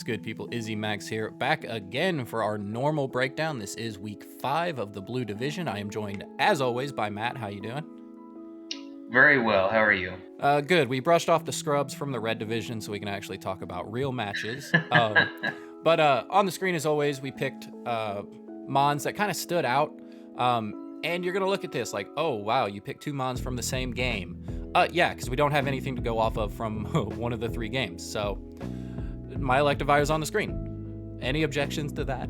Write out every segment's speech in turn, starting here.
What's good, people? Izzy Max here, back again for our normal breakdown. This is week 5 of the Blue Division. I am joined, as always, by Matt. How you doing? Very well. How are you? Good. We brushed off the scrubs from the Red Division so we can actually talk about real matches. But on the screen, as always, we picked Mons that kind of stood out. And you're going to look at this like, oh, wow, you picked 2 Mons from the same game. Yeah, because we don't have anything to go off of from one of the 3 games. So my Electivire is on the screen. Any objections to that?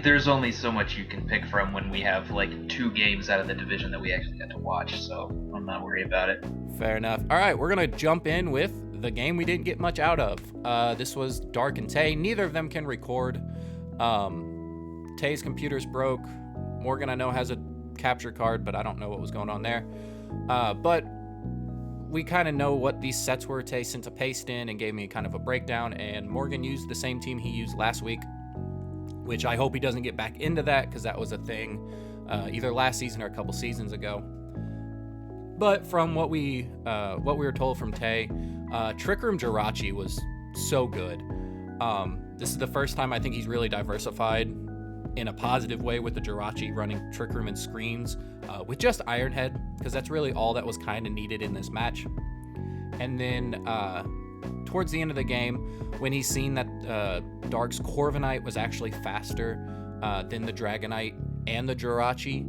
There's only so much you can pick from when we have like 2 games out of the division that we actually get to watch, so I'm not worried about it. Fair enough. All right, we're going to jump in with the game we didn't get much out of. This was Dark and Tay. Neither of them can record. Tay's computer's broke. Morgan, I know, has a capture card, but I don't know what was going on there. But we kind of know what these sets were. Tay sent a paste in and gave me kind of a breakdown, and Morgan used the same team he used last week, which I hope he doesn't get back into that because that was a thing either last season or a couple seasons ago. But from what we were told from Tay, Trick Room Jirachi was so good. This is the first time I think he's really diversified in a positive way with the Jirachi running Trick Room and Screens with just Ironhead, because that's really all that was kind of needed in this match. And then towards the end of the game, when he's seen that Dark's Corviknight was actually faster than the Dragonite and the Jirachi,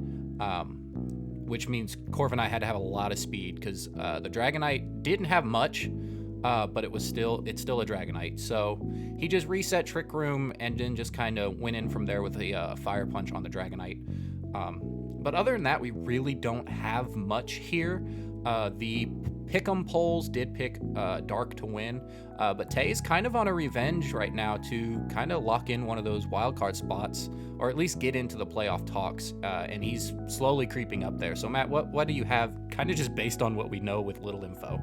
which means Corviknight had to have a lot of speed, because the Dragonite didn't have much, but it's still a Dragonite. So he just reset Trick Room and then just kind of went in from there with a Fire Punch on the Dragonite. But other than that, we really don't have much here. The Pick'em polls did pick Dark to win, but Tay's kind of on a revenge right now to kind of lock in one of those wildcard spots, or at least get into the playoff talks, and he's slowly creeping up there. So Matt, what do you have, kind of just based on what we know with little info?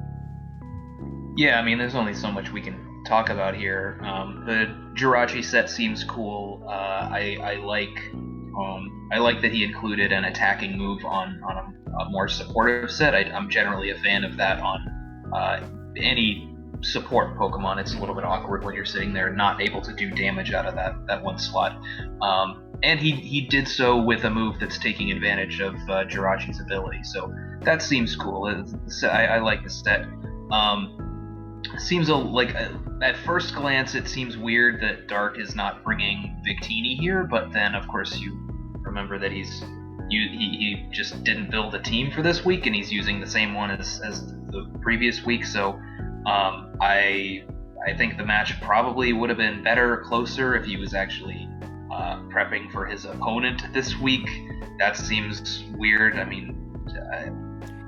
Yeah, I mean, there's only so much we can talk about here. The Jirachi set seems cool. I like that he included an attacking move on a more supportive set. I'm generally a fan of that on any support Pokemon. It's a little bit awkward when you're sitting there not able to do damage out of that one slot. And he did so with a move that's taking advantage of Jirachi's ability, so that seems cool. I like the set. Seems like at first glance it seems weird that Dark is not bringing Victini here, but then of course you remember that he just didn't build a team for this week, and he's using the same one as the previous week. So I think the match probably would have been better, closer, if he was actually prepping for his opponent this week. That seems weird. I mean,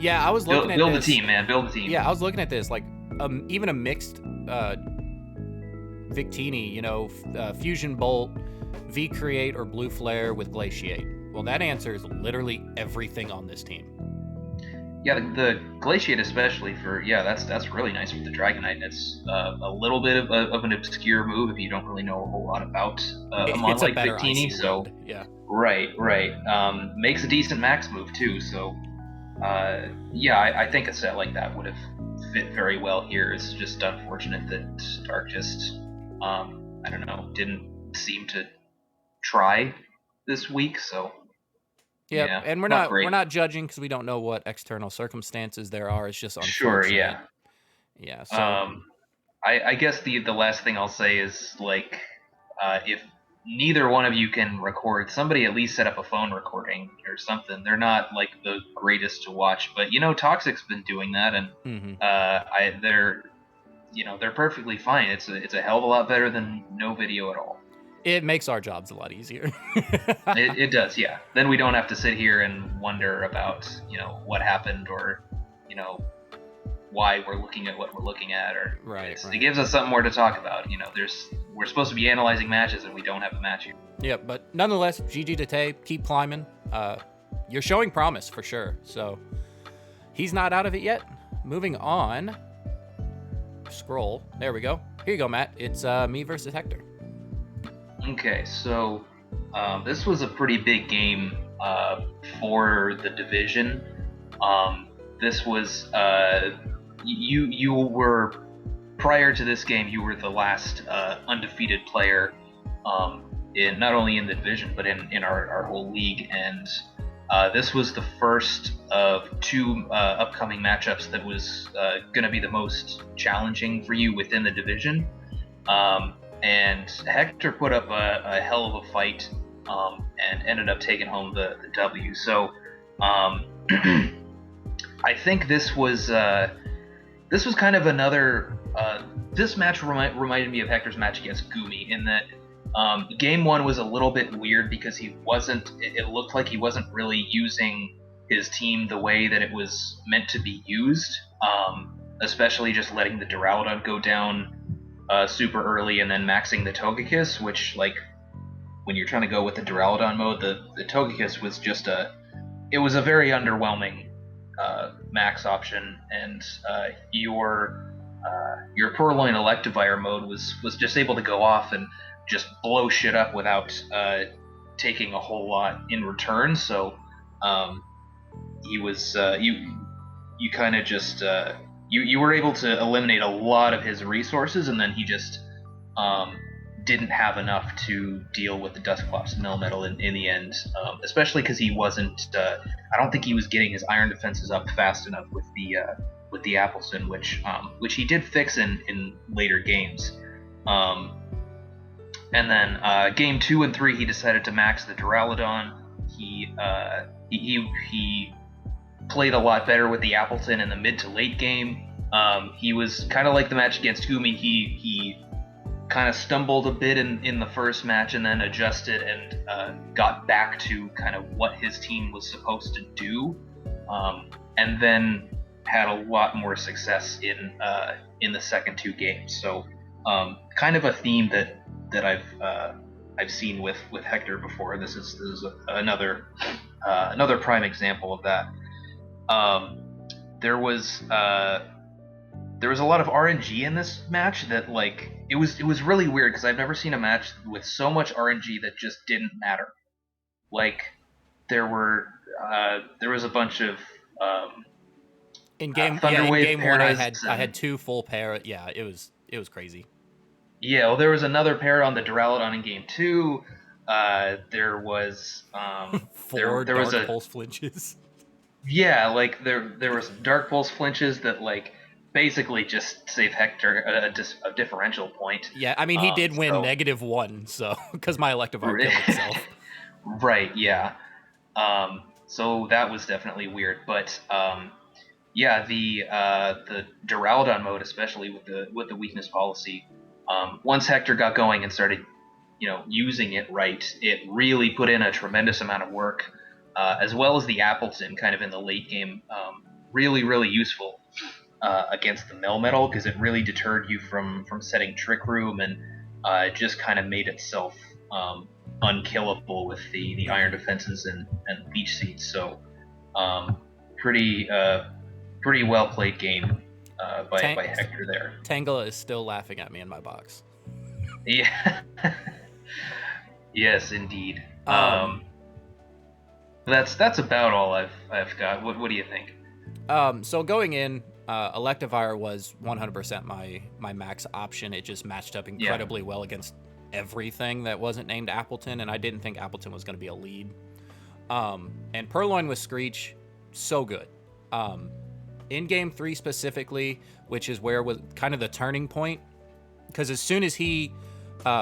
yeah, I was looking at build a team, man. Build a team. Yeah, I was looking at this like even a mixed Victini, Fusion Bolt, V-Create, or Blue Flare with Glaciate. Well, that answers literally everything on this team. Yeah, the Glaciate especially that's really nice for the Dragonite. It's a little bit of an obscure move if you don't really know a whole lot about a mod like Victini. So yeah, right. Makes a decent max move too. So I think a set like that would have fit very well here. It's just unfortunate that Dark just I don't know, didn't seem to try this week. So yeah, and we're not judging because we don't know what external circumstances there are. It's just unfortunate. Sure, yeah. So I guess the last thing I'll say is, like, if neither one of you can record, somebody at least set up a phone recording or something. They're not like the greatest to watch, but Toxic's been doing that, and they're perfectly fine. It's a hell of a lot better than no video at all. It makes our jobs a lot easier. it does, yeah. Then we don't have to sit here and wonder about what happened, or why we're looking at what we're looking at, or right. It gives us something more to talk about. We're supposed to be analyzing matches, and we don't have a match here. Yeah, but nonetheless, GG to Tay, keep climbing. You're showing promise for sure. So he's not out of it yet. Moving on. Scroll. There we go. Here you go, Matt. It's me versus Hector. Okay, so this was a pretty big game for the division. This was you were prior to this game, you were the last undefeated player in not only in the division but in our whole league, and this was the first of two upcoming matchups that was going to be the most challenging for you within the division. And Hector put up a hell of a fight and ended up taking home the W. So I think this was kind of another. This match reminded me of Hector's match against Gumi in that game one was a little bit weird because he wasn't. It looked like he wasn't really using his team the way that it was meant to be used. Especially just letting the Duraludon go down super early and then maxing the Togekiss, which, like, when you're trying to go with the Duraludon mode, the Togekiss was just it was a very underwhelming max option, and your Purloin Electivire mode was just able to go off and just blow shit up without taking a whole lot in return. So he was you kind of just you were able to eliminate a lot of his resources, and then he just didn't have enough to deal with the Dusclops Melmetal in the end, especially because he wasn't. I don't think he was getting his iron defenses up fast enough with the Appleton, which he did fix in later games. And then game 2 and 3, he decided to max the Duraludon. He played a lot better with the Appleton in the mid to late game. He was kind of like the match against Gumi. He kind of stumbled a bit in the first match and then adjusted and got back to kind of what his team was supposed to do, and then had a lot more success in the second two games. So kind of a theme that I've seen with Hector before. This is another prime example of that. There was a lot of RNG in this match that, like, it was really weird because I've never seen a match with so much RNG that just didn't matter. Like, there was a bunch of in game Thunderwave one, I paras had two full pair. Yeah, it was crazy. Yeah, well, there was another pair on the Duraludon in game 2. There was Four there Dark was Pulse flinches. Yeah, like there was Dark Pulse flinches that, like, basically just save Hector a differential point. Yeah, I mean, he did win -1, so because my Electivire killed itself. Right, yeah. So that was definitely weird, but yeah, the Duraludon mode, especially with the weakness policy, once Hector got going and started, using it right, it really put in a tremendous amount of work, as well as the Appleton kind of in the late game, really, really useful against the Melmetal, because it really deterred you from setting Trick Room, and it just kind of made itself unkillable with the iron defenses and Leech Seeds. So pretty well played game by Hector there. Tangela is still laughing at me in my box. Yeah. Yes, indeed. That's about all I've got. What do you think? So going in, Electivire was 100% my max option. It just matched up incredibly well against everything that wasn't named Appleton, and I didn't think Appleton was going to be a lead. And Purloin with Screech, so good. In game 3 specifically, which is where was kind of the turning point, because as soon as he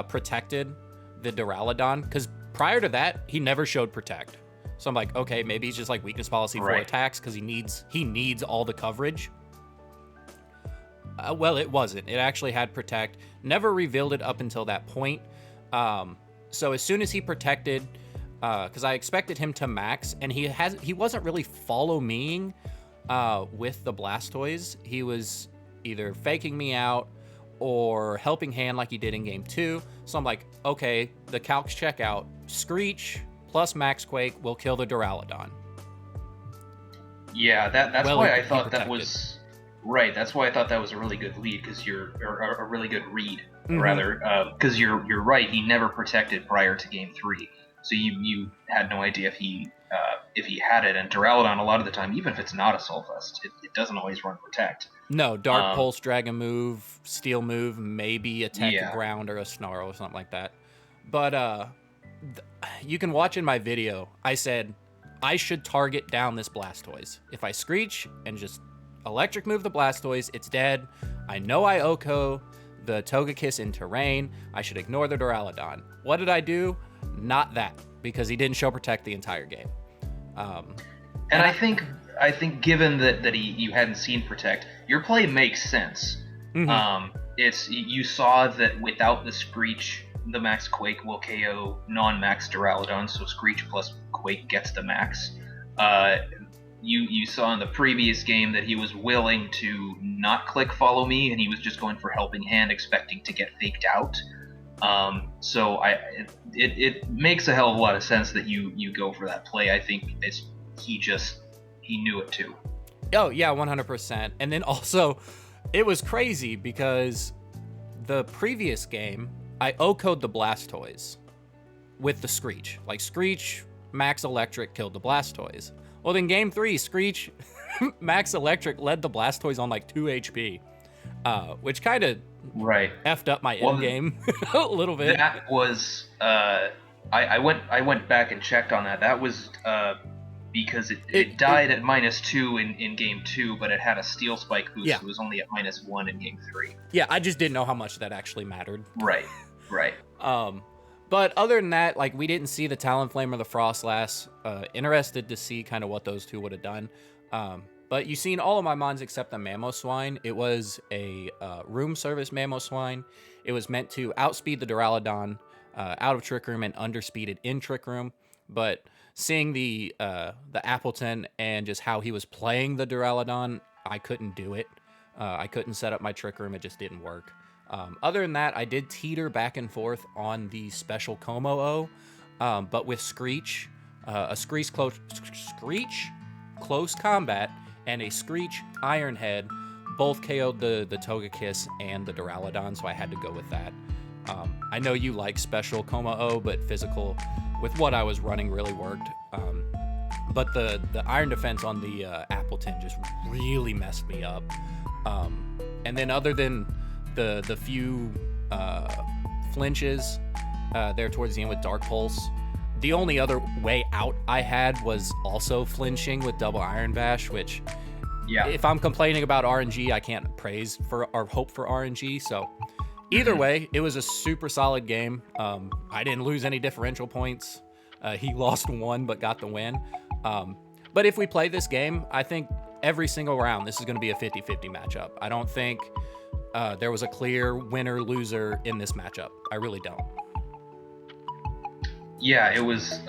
protected the Duraludon, because prior to that he never showed protect, so I'm like, okay, maybe he's just like weakness policy for attacks because he needs all the coverage. Well, it wasn't. It actually had protect. Never revealed it up until that point. So as soon as he protected, because I expected him to max, and he wasn't really follow meing with the Blastoise. He was either faking me out or helping hand like he did in game 2. So I'm like, okay, the calcs check out. Screech plus Max Quake will kill the Duraludon. Yeah, that's why I thought that was right. That's why I thought that was a really good lead, because a really good read, rather, because you're right. He never protected prior to game 3, so you had no idea if he had it. And Duraludon, a lot of the time, even if it's not a Sulfust, it doesn't always run protect. No, Dark Pulse, Dragon move, Steel move, maybe a Tech Yeah. Ground or a Snarl or something like that. But you can watch in my video, I said I should target down this Blastoise. If I Screech and just Electric move the Blastoise, it's dead. I know I Oko the Togekiss in terrain. I should ignore the Duraludon. What did I do? Not that, because he didn't show Protect the entire game. And I think given that you hadn't seen Protect, your play makes sense. It's you saw that without the Screech, the Max Quake will KO non-Max Duraludon, so Screech plus Quake gets the Max. You saw in the previous game that he was willing to not click Follow Me, and he was just going for Helping Hand, expecting to get faked out. So it makes a hell of a lot of sense that you go for that play. I think he knew it too. Oh yeah, 100%. And then also, it was crazy because the previous game I OHKO'd the Blastoise with the Screech. Like Screech, Max Electric killed the Blastoise. Well, then game 3, Screech, Max Electric led the Blastoise on like 2 HP, which kind of effed up my end game a little bit. That was I went back and checked on that. That was because it died at -2 in game 2, but it had a Steel Spike boost. Yeah. So it was only at -1 in game 3. Yeah, I just didn't know how much that actually mattered. Right. But other than that, like, we didn't see the Talonflame or the Frostlass. Interested to see kind of what those two would have done. But you've seen all of my mons except the Mamoswine. It was a room service Mamoswine. It was meant to outspeed the Duraludon out of Trick Room and underspeed it in Trick Room. But seeing the Appleton and just how he was playing the Duraludon, I couldn't do it. I couldn't set up my Trick Room. It just didn't work. Other than that, I did teeter back and forth on the special Como-O, but with Screech, a Screech close combat, and a Screech Iron Head both KO'd the Togekiss and the Duraludon, so I had to go with that. I know you like special Como-O, but physical with what I was running really worked. But the Iron Defense on the Appleton just really messed me up. And then other than the few flinches there towards the end with Dark Pulse, the only other way out I had was also flinching with double Iron Bash, which, if I'm complaining about RNG, I can't praise for or hope for RNG. So either way, it was a super solid game. I didn't lose any differential points. He lost 1 but got the win. But if we play this game, I think every single round this is going to be a 50-50 matchup. I don't think there was a clear winner-loser in this matchup. I really don't. Yeah, it was,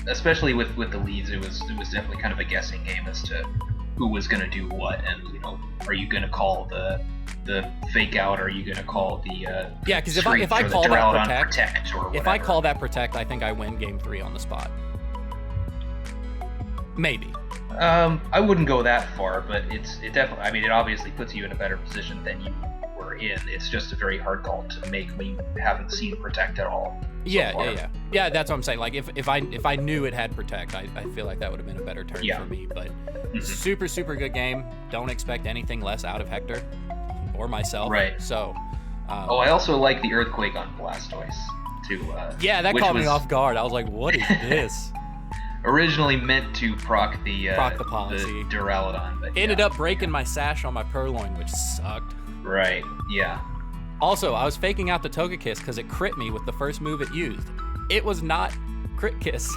especially with the leads, it was definitely kind of a guessing game as to who was going to do what, and are you going to call the fake out, or are you going to call the because if I call that protect or whatever. If I call that protect, I think I win game 3 on the spot. Maybe. I wouldn't go that far, but it definitely. I mean, it obviously puts you in a better position than you were in. It's just a very hard call to make when you haven't seen Protect at all. Yeah. That's what I'm saying. Like if I knew it had Protect, I feel like that would have been a better turn for me. But super good game. Don't expect anything less out of Hector or myself. Right. So. I also like the Earthquake on Blastoise too. That caught me off guard. I was like, what is this? Originally meant to proc the policy. The Duraludon, but ended up breaking my sash on my Purloin, which sucked. Right, yeah. Also, I was faking out the Togekiss because it crit me with the first move it used. It was not Crit Kiss.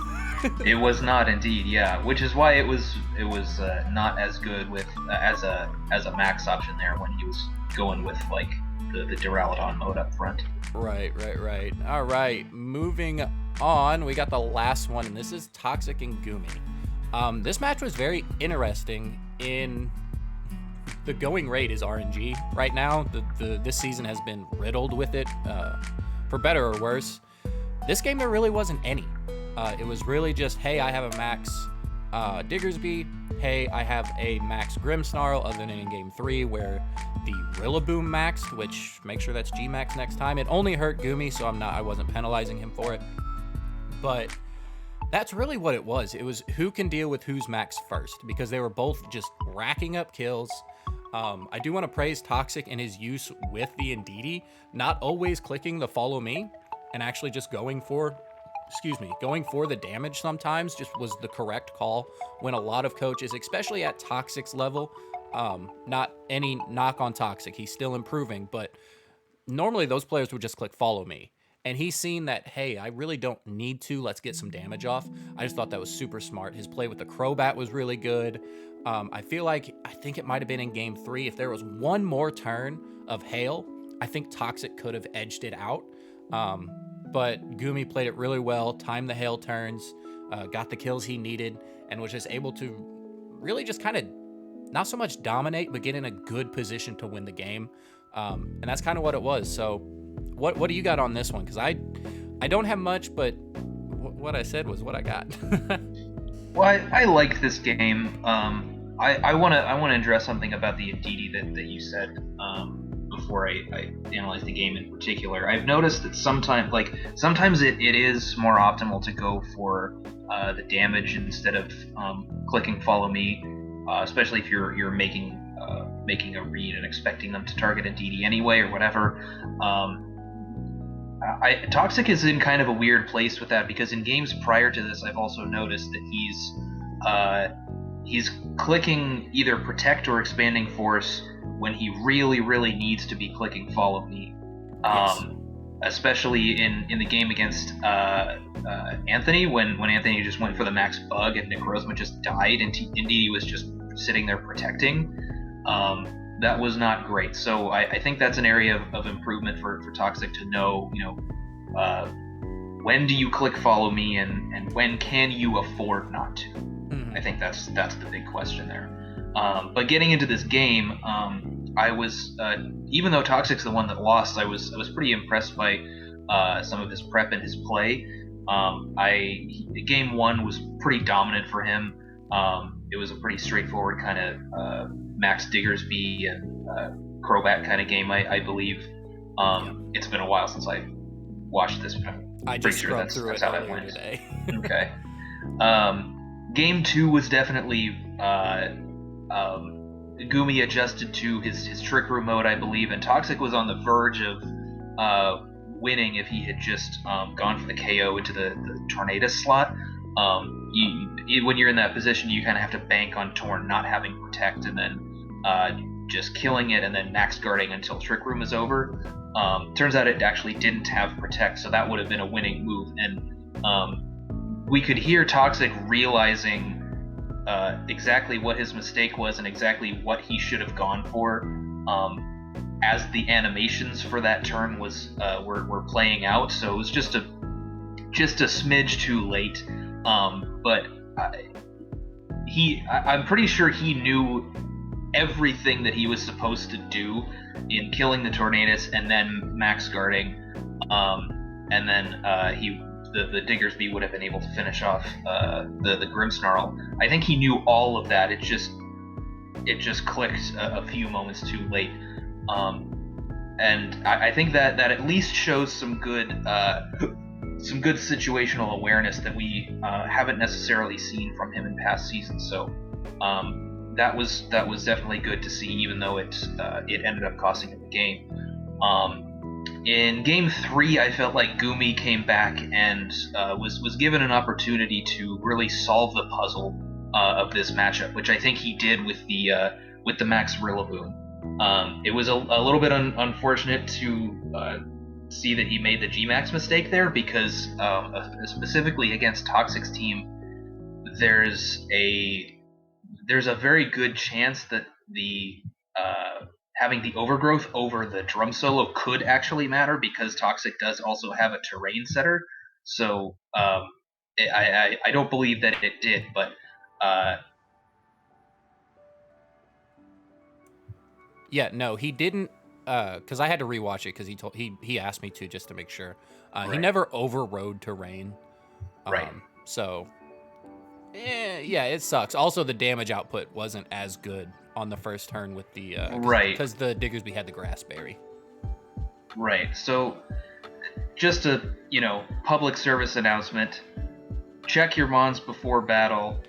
It was not indeed, yeah. Which is why it was not as good with as a max option there when he was going with like the Duraludon mode up front. Right. All right, moving on, we got the last one, and this is Toxic and Gumi. This match was very interesting. In the going rate is RNG right now. This season has been riddled with it, for better or worse. This game there really wasn't any. It was really just, hey, I have a max Diggersby. Hey, I have a max Grimmsnarl, other than in game 3 where the Rillaboom maxed, which make sure that's G-Max next time. It only hurt Gumi, so I wasn't penalizing him for it. But that's really what it was. It was who can deal with who's max first, because they were both just racking up kills. I do want to praise Toxic in his use with the Indeedee, not always clicking the follow me and actually just going for the damage sometimes just was the correct call when a lot of coaches, especially at Toxic's level, not any knock on Toxic, he's still improving, but normally those players would just click follow me. And he's seen that, hey, I really don't need to. Let's get some damage off. I just thought that was super smart. His play with the Crobat was really good. I think it might have been in game 3. If there was one more turn of Hail, I think Toxic could have edged it out. But Gumi played it really well, timed the Hail turns, got the kills he needed, and was just able to really just kind of not so much dominate, but get in a good position to win the game. And that's kind of what it was. So what do you got on this one? Because I don't have much, but what I said was what I got. Well, I like this game. I want to address something about the Indeedee that you said before I analyze the game in particular. I've noticed that sometimes it is more optimal to go for the damage instead of clicking follow me, especially if you're making a read and expecting them to target Indeedee anyway or whatever. Toxic is in kind of a weird place with that because in games prior to this, I've also noticed that he's clicking either Protect or Expanding Force when he really, really needs to be clicking Follow Me. Yes. Especially in the game against Anthony, when Anthony just went for the max bug and Necrozma just died and Indeedee was just sitting there protecting. That was not great. So I think that's an area of improvement for Toxic to know, when do you click follow me and when can you afford not to? Mm-hmm. I think that's the big question there. But getting into this game, I was even though Toxic's the one that lost, I was pretty impressed by some of his prep and his play. Game 1 was pretty dominant for him. It was a pretty straightforward kind of Max Diggersby and Crobat kind of game, I believe. It's been a while since I watched this, but I just scrubbed through it earlier today. Okay. Game 2 was definitely Gumi adjusted to his Trick Room mode, I believe, and Toxic was on the verge of winning if he had just gone for the KO into the Tornadus slot. When you're in that position, you kind of have to bank on Torn not having Protect and then just killing it and then max guarding until Trick Room is over. Turns out it actually didn't have Protect, so that would have been a winning move. And we could hear Toxic realizing exactly what his mistake was and exactly what he should have gone for as the animations for that turn were playing out. So it was just a smidge too late. But I'm pretty sure he knew everything that he was supposed to do in killing the Tornadus and then max guarding, and then the Diggersby would have been able to finish off the Grimmsnarl. I think he knew all of that. It just clicked a few moments too late, and I think that at least shows some good situational awareness that we haven't necessarily seen from him in past seasons. So that was definitely good to see, even though it ended up costing him the game. In Game 3, I felt like Gumi came back and was given an opportunity to really solve the puzzle of this matchup, which I think he did with the Max Rillaboom. It was a little bit unfortunate to see that he made the G-Max mistake there, because specifically against Toxic's team, there's a very good chance that the having the overgrowth over the drum solo could actually matter, because Toxic does also have a terrain setter. So I don't believe that it did, but yeah, no, he didn't. Because I had to rewatch it because he asked me to, just to make sure. Right. He never overrode terrain. Right. So yeah, it sucks. Also, the damage output wasn't as good on the first turn with the right, because the Diggersby had the Grass Berry. Right. So just a public service announcement: check your mons before battle.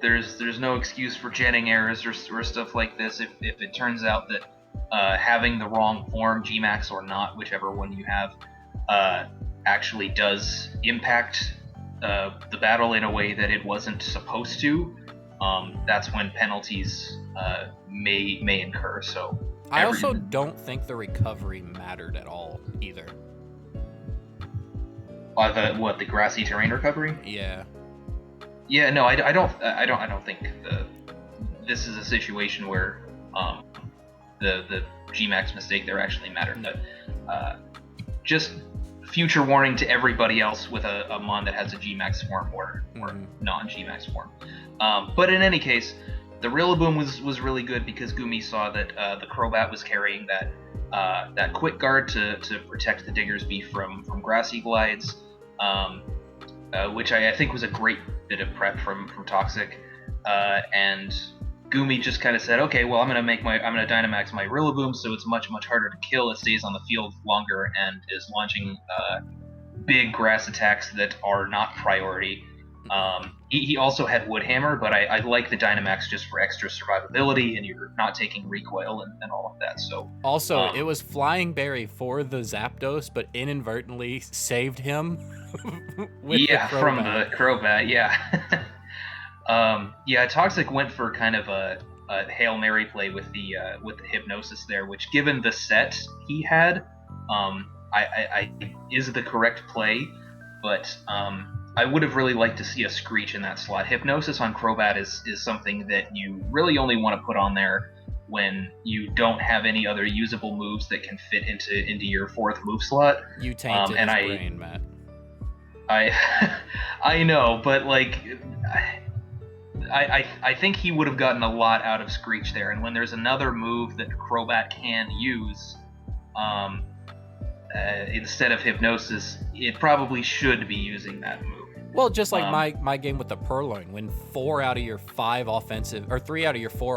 there's no excuse for jetting errors or stuff like this if it turns out that having the wrong form, Gmax or not, whichever one you have, actually does impact the battle in a way that it wasn't supposed to. That's when penalties may incur. So I also don't think the recovery mattered at all either. The grassy terrain recovery? Yeah. Yeah, no, I don't think this is a situation where the Gmax mistake there actually mattered. Just future warning to everybody else with a mon that has a Gmax form or non-Gmax form. But in any case, the Rillaboom was really good because Gumi saw that the Crobat was carrying that quick guard to protect the Diggersby from grassy glides, which I think was a great bit of prep from Toxic, and Gumi just kind of said, okay, well I'm gonna Dynamax my Rillaboom so it's much harder to kill. It stays on the field longer and is launching big grass attacks that are not priority. He also had Wood Hammer, but I like the Dynamax just for extra survivability, and you're not taking recoil and all of that. So also, it was Flying Berry for the Zapdos, but inadvertently saved him. With from the Crobat, yeah. Toxic went for kind of a Hail Mary play with the Hypnosis there, which, given the set he had, I is the correct play, but I would have really liked to see a Screech in that slot. Hypnosis on Crobat is something that you really only want to put on there when you don't have any other usable moves that can fit into your fourth move slot. You tainted his brain, Matt. I know, but like I think he would have gotten a lot out of Screech there, and when there's another move that Crobat can use instead of Hypnosis, it probably should be using that move. Well, just like my game with the Purloin, when 3 out of your 4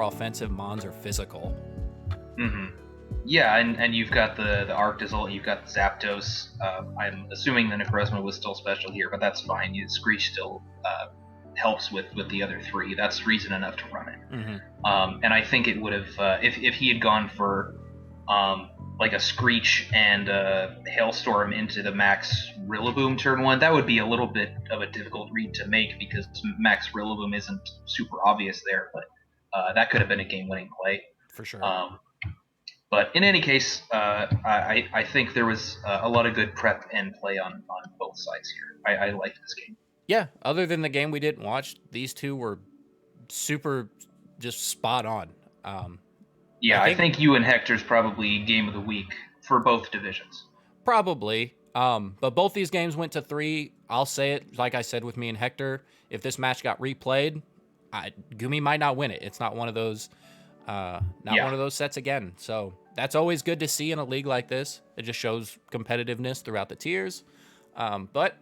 offensive mons are physical. Mm-hmm. Yeah, and you've got the Arctozolt, you've got the Zapdos. I'm assuming the Necrozma was still special here, but that's fine. Screech still helps with the other 3. That's reason enough to run it. Mm-hmm. And I think it would have, if he had gone for like a Screech and a Hailstorm into the Max Rillaboom turn 1, that would be a little bit of a difficult read to make because Max Rillaboom isn't super obvious there, but that could have been a game-winning play. For sure. But in any case, I think there was a lot of good prep and play on both sides here. I liked this game. Yeah, other than the game we didn't watch, these two were super just spot on. I think you and Hector's probably game of the week for both divisions. Probably. But both these games went to 3. I'll say it, like I said with me and Hector, if this match got replayed, Gumi might not win it. It's not one of those one of those sets again. So that's always good to see in a league like this. It just shows competitiveness throughout the tiers. But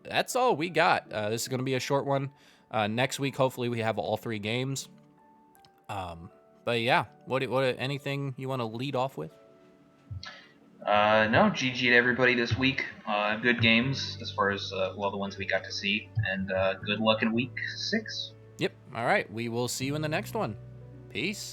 that's all we got. This is going to be a short one. Next week, hopefully, we have all 3 games. But yeah, what anything you want to lead off with? No, GG to everybody this week. Good games as far as the ones we got to see, and good luck in week 6. Yep. All right. We will see you in the next one. Peace.